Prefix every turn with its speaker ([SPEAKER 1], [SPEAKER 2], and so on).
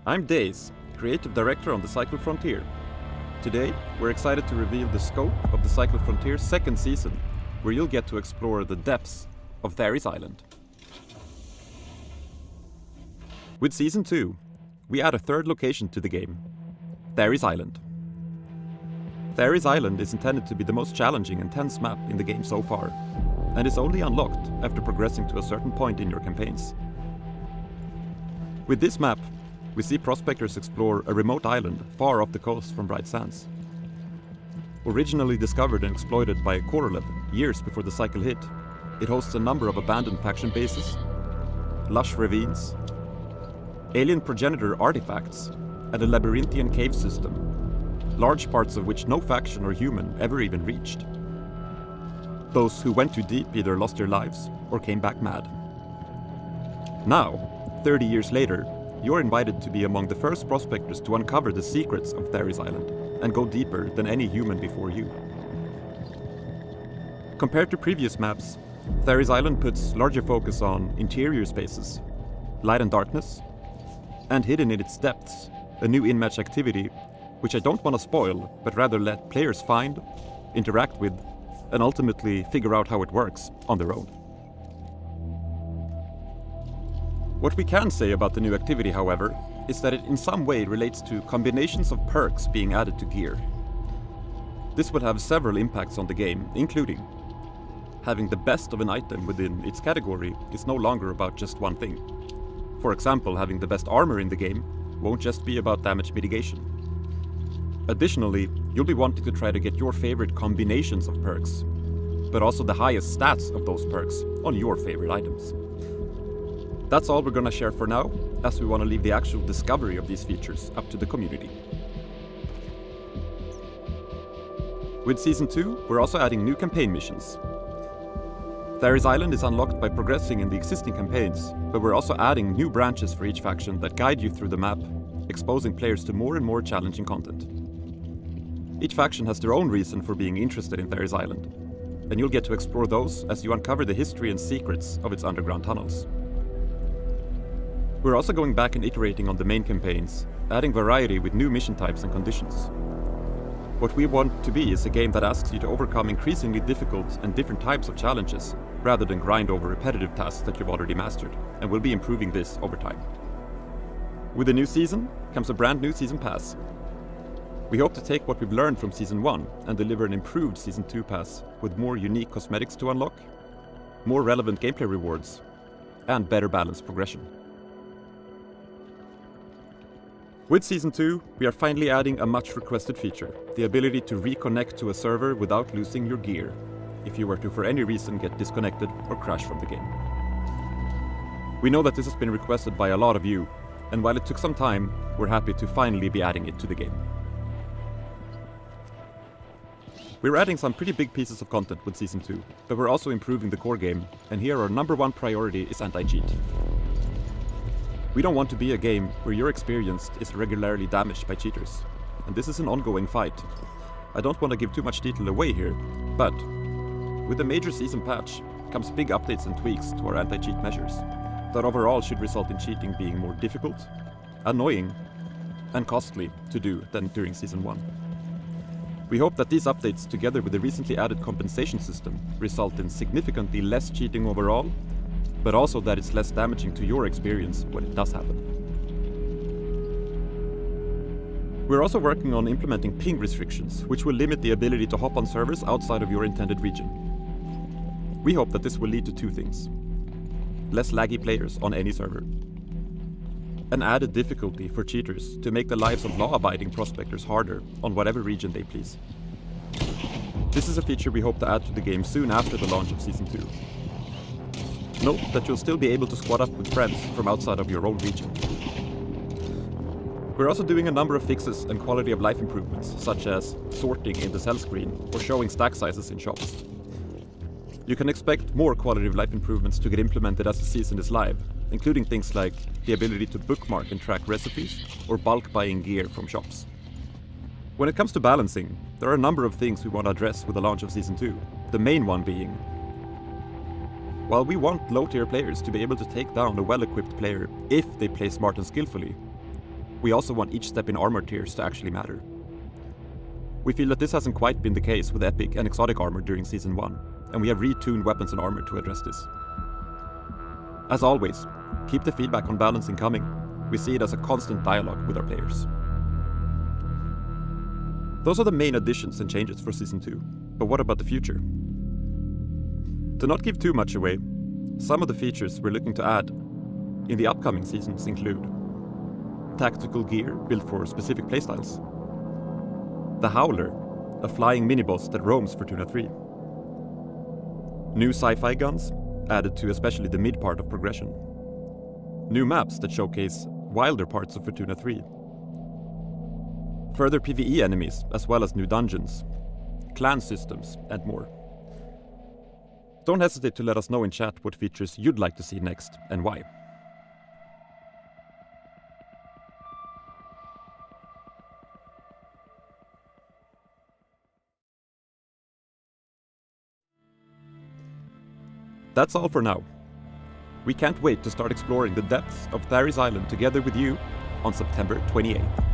[SPEAKER 1] I'm Days, Creative Director on the Cycle Frontier. Today, we're excited to reveal the scope of the Cycle Frontier's second season, where you'll get to explore the depths of Theris Island. With Season 2, we add a third location to the game, Theris Island. Theris Island is intended to be the most challenging and tense map in the game so far, and is only unlocked after progressing to a certain point in your campaigns. With this map, we see prospectors explore a remote island far off the coast from Bright Sands. Originally discovered and exploited by Aurum years before the cycle hit, it hosts a number of abandoned faction bases, lush ravines, alien progenitor artifacts, and a labyrinthian cave system, large parts of which no faction or human ever even reached. Those who went too deep either lost their lives or came back mad. Now, 30 years later, you're invited to be among the first prospectors to uncover the secrets of Theris Island and go deeper than any human before you. Compared to previous maps, Theris Island puts larger focus on interior spaces, light and darkness, and hidden in its depths, a new in-match activity which I don't want to spoil, but rather let players find, interact with, and ultimately figure out how it works on their own. What we can say about the new activity, however, is that it in some way relates to combinations of perks being added to gear. This will have several impacts on the game, including having the best of an item within its category is no longer about just one thing. For example, having the best armor in the game won't just be about damage mitigation. Additionally, you'll be wanting to try to get your favorite combinations of perks, but also the highest stats of those perks on your favorite items. That's all we're gonna share for now, as we want to leave the actual discovery of these features up to the community. With Season 2, we're also adding new campaign missions. Theris Island is unlocked by progressing in the existing campaigns, but we're also adding new branches for each faction that guide you through the map, exposing players to more and more challenging content. Each faction has their own reason for being interested in Theris Island, and you'll get to explore those as you uncover the history and secrets of its underground tunnels. We're also going back and iterating on the main campaigns, adding variety with new mission types and conditions. What we want to be is a game that asks you to overcome increasingly difficult and different types of challenges, rather than grind over repetitive tasks that you've already mastered, and we'll be improving this over time. With the new season comes a brand new Season Pass. We hope to take what we've learned from Season 1 and deliver an improved Season 2 pass with more unique cosmetics to unlock, more relevant gameplay rewards, and better balanced progression. With Season 2, we are finally adding a much requested feature, the ability to reconnect to a server without losing your gear, if you were to for any reason get disconnected or crash from the game. We know that this has been requested by a lot of you, and while it took some time, we're happy to finally be adding it to the game. We're adding some pretty big pieces of content with Season 2, but we're also improving the core game, and here our #1 priority is anti-cheat. We don't want to be a game where your experience is regularly damaged by cheaters, and this is an ongoing fight. I don't want to give too much detail away here, but with the major season patch comes big updates and tweaks to our anti-cheat measures that overall should result in cheating being more difficult, annoying, and costly to do than during Season 1. We hope that these updates, together with the recently added compensation system, result in significantly less cheating overall, but also that it's less damaging to your experience when it does happen. We're also working on implementing ping restrictions, which will limit the ability to hop on servers outside of your intended region. We hope that this will lead to two things: less laggy players on any server, and added difficulty for cheaters to make the lives of law-abiding prospectors harder on whatever region they please. This is a feature we hope to add to the game soon after the launch of Season 2. Note that you'll still be able to squad up with friends from outside of your own region. We're also doing a number of fixes and quality of life improvements, such as sorting in the cell screen or showing stack sizes in shops. You can expect more quality of life improvements to get implemented as the season is live, including things like the ability to bookmark and track recipes or bulk buying gear from shops. When it comes to balancing, there are a number of things we want to address with the launch of Season 2, the main one being While we want low-tier players to be able to take down a well-equipped player if they play smart and skillfully, we also want each step in armor tiers to actually matter. We feel that this hasn't quite been the case with epic and exotic armor during Season 1, and we have retuned weapons and armor to address this. As always, keep the feedback on balancing coming. We see it as a constant dialogue with our players. Those are the main additions and changes for Season 2, but what about the future? To not give too much away, some of the features we're looking to add in the upcoming seasons include tactical gear built for specific playstyles, the Howler, a flying mini-boss that roams Fortuna 3, new sci-fi guns added to especially the mid part of progression, new maps that showcase wilder parts of Fortuna 3, further PvE enemies as well as new dungeons, clan systems, and more. Don't hesitate to let us know in chat what features you'd like to see next and why. That's all for now. We can't wait to start exploring the depths of Tharis Island together with you on September 28th.